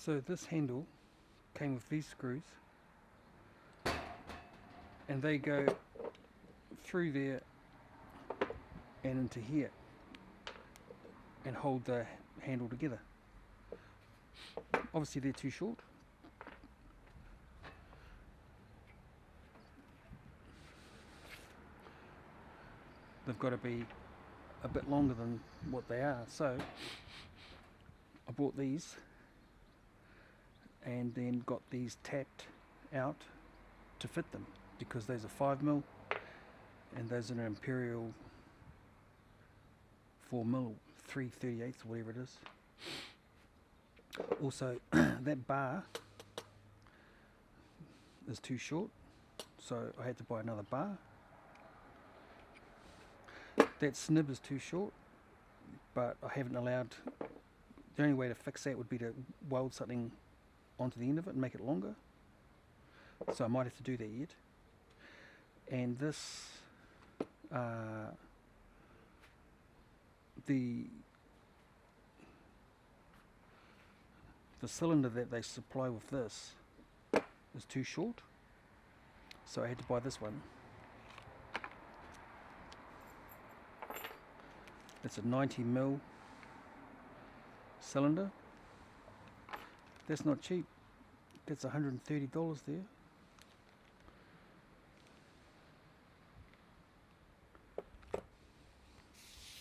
So this handle came with these screws, and they go through there and into here and hold the handle together. Obviously they're too short. They've got to be a bit longer than what they are, so I bought these and then got these tapped out to fit them, because those are 5mm and those are an Imperial 4mm 3/38, whatever it is. Also that bar is too short, so I had to buy another bar. That snib is too short, but I haven't allowed, the only way to fix that would be to weld something onto the end of it and make it longer, so I might have to do that yet. And this the cylinder that they supply with this is too short, so I had to buy this one. It's a 90mm cylinder. That's not cheap. That's $130 there.